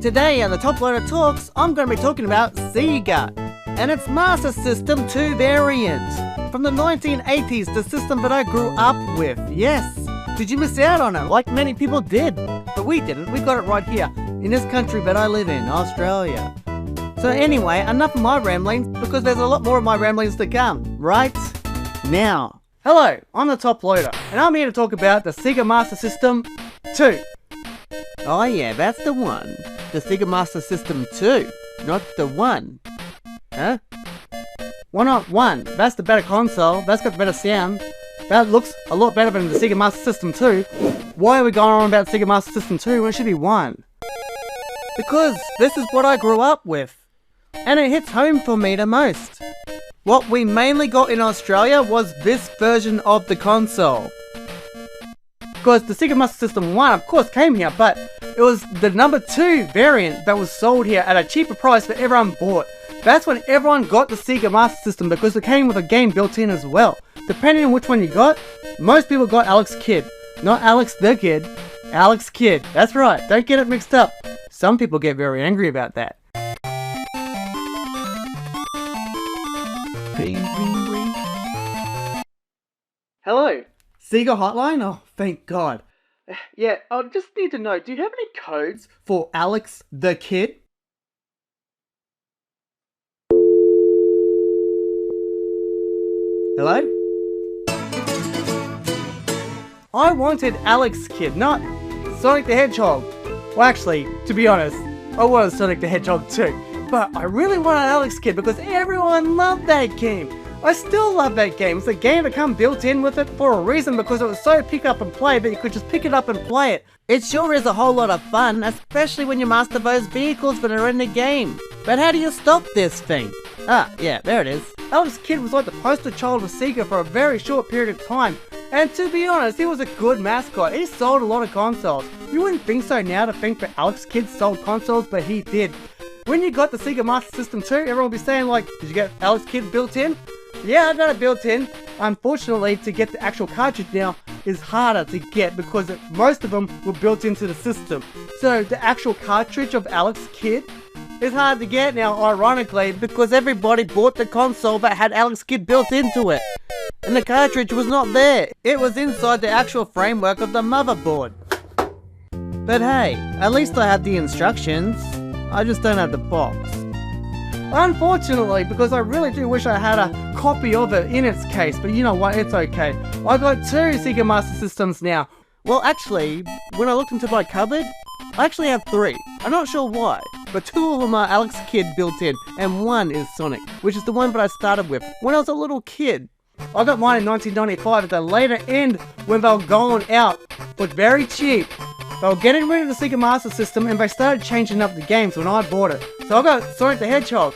Today on the Top Loader Talks, I'm going to be talking about Sega and its Master System 2 variant. From the 1980s, the system that I grew up with. Yes, did you miss out on it like many people did? But we didn't, we got it right here, in this country that I live in, Australia. So anyway, enough of my ramblings, because there's a lot more of my ramblings to come, right now. Hello, I'm the Top Loader, and I'm here to talk about the Sega Master System 2. Oh yeah, that's the one. The Sega Master System 2, not the 1. Huh? Why not 1? That's the better console, that's got better sound. That looks a lot better than the Sega Master System 2. Why are we going on about Sega Master System 2 when it should be 1? Because this is what I grew up with. And it hits home for me the most. What we mainly got in Australia was this version of the console. Because the Sega Master System 1 of course came here, but it was the number 2 variant that was sold here at a cheaper price that everyone bought. That's when everyone got the Sega Master System, because it came with a game built in as well. Depending on which one you got, most people got Alex Kidd. Not Alex the Kid, Alex Kidd. That's right, don't get it mixed up. Some people get very angry about that. Hello, Sega Hotline? Oh, thank God. Yeah, I just need to know, do you have any codes for Alex the Kid? Hello? I wanted Alex Kidd, not Sonic the Hedgehog. Well, actually, to be honest, I was Sonic the Hedgehog too. But I really wanted Alex Kidd because everyone loved that game. I still love that game. It's a game that comes built in with it for a reason, because it was so pick up and play that you could just pick it up and play it. It sure is a whole lot of fun, especially when you master those vehicles that are in the game. But how do you stop this thing? Ah, yeah, there it is. Alex Kidd was like the poster child of Sega for a very short period of time. And to be honest, he was a good mascot. He sold a lot of consoles. You wouldn't think so now to think that Alex Kidd sold consoles, but he did. When you got the Sega Master System 2, everyone will be saying like, did you get Alex Kidd built in? Yeah, I got it built in. Unfortunately, to get the actual cartridge now is harder to get because most of them were built into the system. So the actual cartridge of Alex Kidd is hard to get now, ironically, because everybody bought the console that had Alex Kidd built into it. And the cartridge was not there. It was inside the actual framework of the motherboard. But hey, at least I have the instructions. I just don't have the box. Unfortunately, because I really do wish I had a copy of it in its case, but you know what, it's okay. I got 2 Sega Master Systems now. Well, actually, when I looked into my cupboard, I actually have 3. I'm not sure why, but 2 of them are Alex Kidd built in, and 1 is Sonic, which is the one that I started with when I was a little kid. I got mine in 1995 at the later end when they were going out, but very cheap. They were getting rid of the Sega Master System and they started changing up the games when I bought it. So I got Sonic the Hedgehog.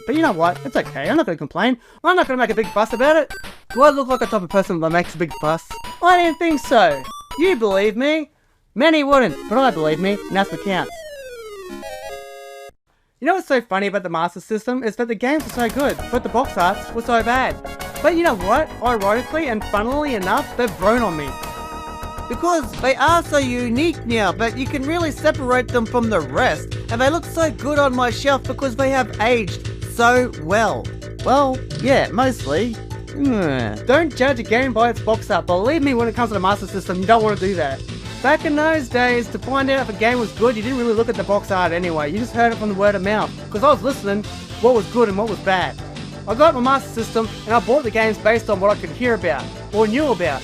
But you know what, it's okay, I'm not going to complain. I'm not going to make a big fuss about it. Do I look like the type of person that makes a big fuss? I didn't think so. You believe me? Many wouldn't, but I believe me, and that's what counts. You know what's so funny about the Master System is that the games were so good, but the box arts were so bad. But you know what, ironically and funnily enough, they've grown on me. Because they are so unique now, but you can really separate them from the rest. And they look so good on my shelf because they have aged so well. Well, yeah, mostly. Don't judge a game by its box art. Believe me, when it comes to the Master System, you don't want to do that. Back in those days, to find out if a game was good, you didn't really look at the box art anyway. You just heard it from the word of mouth. Because I was listening what was good and what was bad. I got my Master System and I bought the games based on what I could hear about or knew about.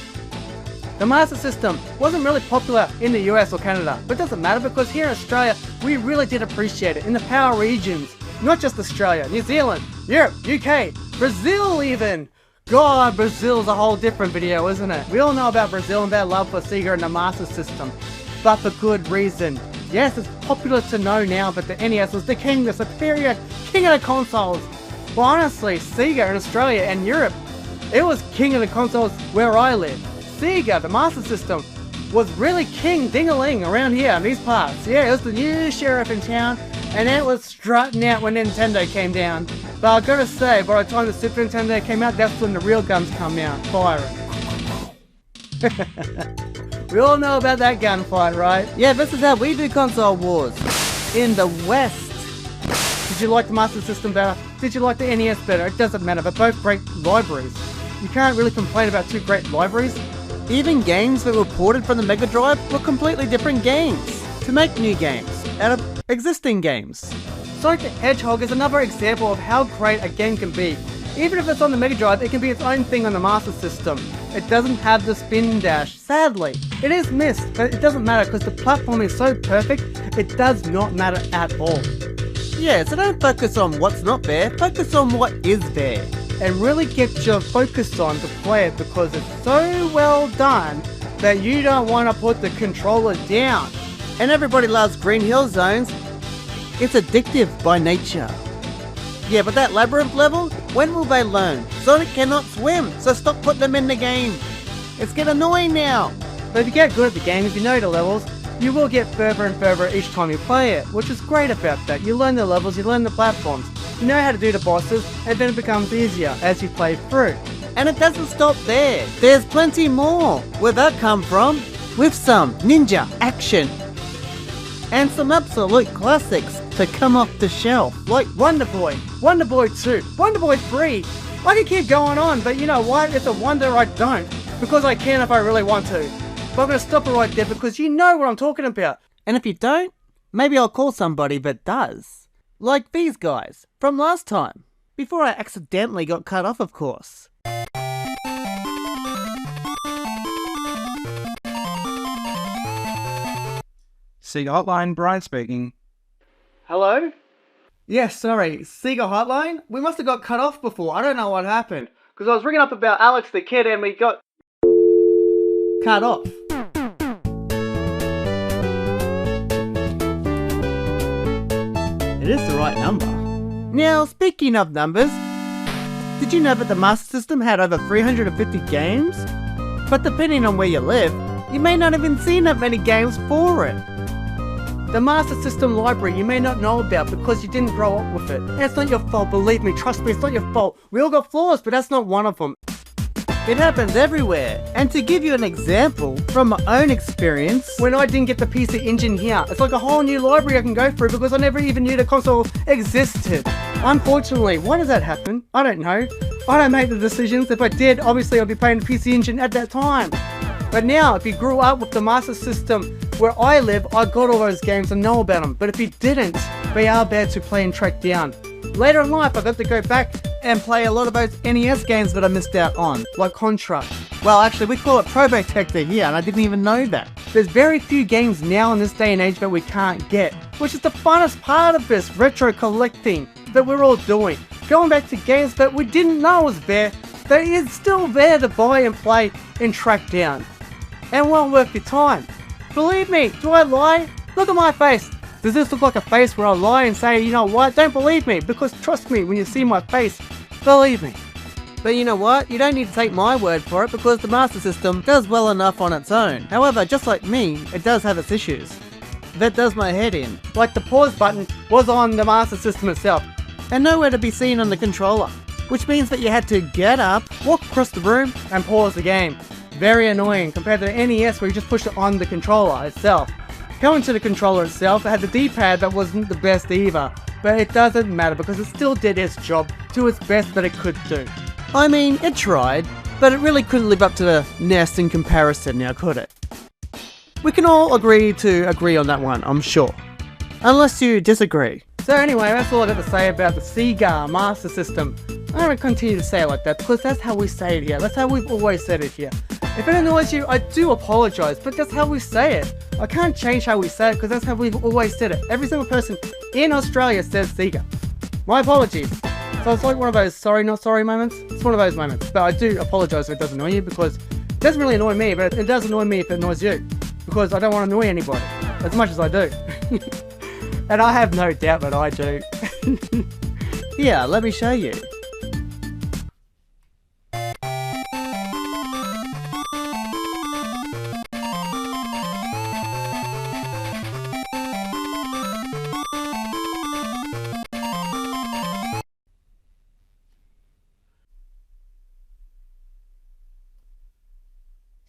The Master System wasn't really popular in the US or Canada, but it doesn't matter because here in Australia, we really did appreciate it in the power regions. Not just Australia, New Zealand, Europe, UK, Brazil even. God, Brazil's a whole different video, isn't it? We all know about Brazil and their love for Sega and the Master System, but for good reason. Yes, it's popular to know now that the NES was the king, the superior king of the consoles. Well, honestly, Sega in Australia and Europe, it was king of the consoles where I live. Sega, the Master System, was really king ding-a-ling around here in these parts. Yeah, it was the new sheriff in town, and it was strutting out when Nintendo came down. But I gotta say, by the time the Super Nintendo came out, that's when the real guns come out, firing. We all know about that gunfight, right? Yeah, this is how we do console wars. in the West. Did you like the Master System better? Did you like the NES better? It doesn't matter, they're both great libraries. You can't really complain about two great libraries. Even games that were ported from the Mega Drive were completely different games to make new games out of existing games. Sonic the Hedgehog is another example of how great a game can be. Even if it's on the Mega Drive, it can be its own thing on the Master System. It doesn't have the spin dash, sadly. It is missed, but it doesn't matter because the platform is so perfect, it does not matter at all. Yeah, so don't focus on what's not there, focus on what is there. And really get your focus on to play it because it's so well done that you don't want to put the controller down. And everybody loves Green Hill Zones. It's addictive by nature. Yeah, but that Labyrinth level, when will they learn? Sonic cannot swim, so stop putting them in the game. It's getting annoying now. But if you get good at the game, if you know the levels, you will get further and further each time you play it, which is great about that. You learn the levels, you learn the platforms, you know how to do the bosses, and then it becomes easier as you play through. And it doesn't stop there. There's plenty more. Where'd that come from? With some ninja action. And some absolute classics to come off the shelf, like Wonder Boy, Wonder Boy 2, Wonder Boy 3. I could keep going on, but you know what? It's a wonder I don't, because I can if I really want to. But I'm going to stop it right there because you know what I'm talking about. And if you don't, maybe I'll call somebody that does. Like these guys, from last time. Before I accidentally got cut off, of course. Sega Hotline, Brian speaking. Hello? Yes, sorry, Sega Hotline? We must have got cut off before, I don't know what happened. Because I was ringing up about Alex the Kid and we got cut off. It is the right number. Now, speaking of numbers, did you know that the Master System had over 350 games? But depending on where you live, you may not have even seen that many games for it. The Master System library you may not know about because you didn't grow up with it. And it's not your fault, believe me, trust me, it's not your fault. We all got flaws, but that's not one of them. It happens everywhere. And to give you an example from my own experience, when I didn't get the PC Engine here, it's like a whole new library I can go through because I never even knew the console existed. Unfortunately, why does that happen? I don't know. I don't make the decisions. If I did, obviously I'd be playing the PC Engine at that time. But now, if you grew up with the Master System where I live, I got all those games and know about them. But if you didn't, they are bad to play and track down. Later in life, I got to go back and play a lot of those NES games that I missed out on, like Contra. Well, actually, we call it Probotector here, and I didn't even know that. There's very few games now in this day and age that we can't get, which is the funnest part of this retro collecting that we're all doing. Going back to games that we didn't know was there, that is still there to buy and play and track down. And well worth your time. Believe me, do I lie? Look at my face. Does this look like a face where I lie and say, you know what, don't believe me? Because trust me, when you see my face, believe me. But you know what, you don't need to take my word for it because the Master System does well enough on its own. However, just like me, it does have its issues. That does my head in. Like the pause button was on the Master System itself, and nowhere to be seen on the controller. Which means that you had to get up, walk across the room, and pause the game. Very annoying compared to the NES where you just push it on the controller itself. Going to the controller itself, it had the D-pad that wasn't the best either, but it doesn't matter because it still did its job to its best that it could do. I mean, it tried, but it really couldn't live up to the NES in comparison now, could it? We can all agree on that one, I'm sure. Unless you disagree. So anyway, that's all I got to say about the Sega Master System. I'm going to continue to say it like that because that's how we say it here. That's how we've always said it here. If it annoys you, I do apologise, but that's how we say it. I can't change how we say it because that's how we've always said it. Every single person in Australia says Sega. My apologies. So it's like one of those sorry not sorry moments. It's one of those moments. But I do apologise if it does annoy you because it doesn't really annoy me, but it does annoy me if it annoys you. Because I don't want to annoy anybody. As much as I do. And I have no doubt that I do. Here, let me show you.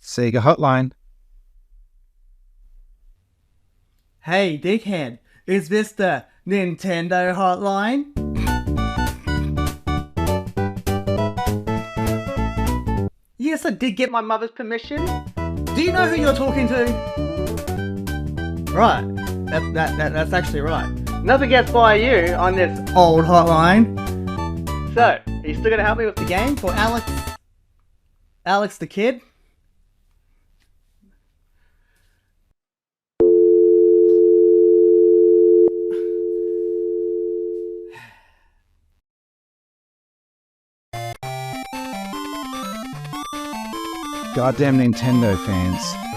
Sega Hotline. Hey, dickhead. Is this the Nintendo hotline? Yes, I did get my mother's permission. Do you know who you're talking to? Right, that's actually right. Nothing gets by you on this old hotline. So, are you still gonna help me with the game for Alex the Kid? Goddamn Nintendo fans.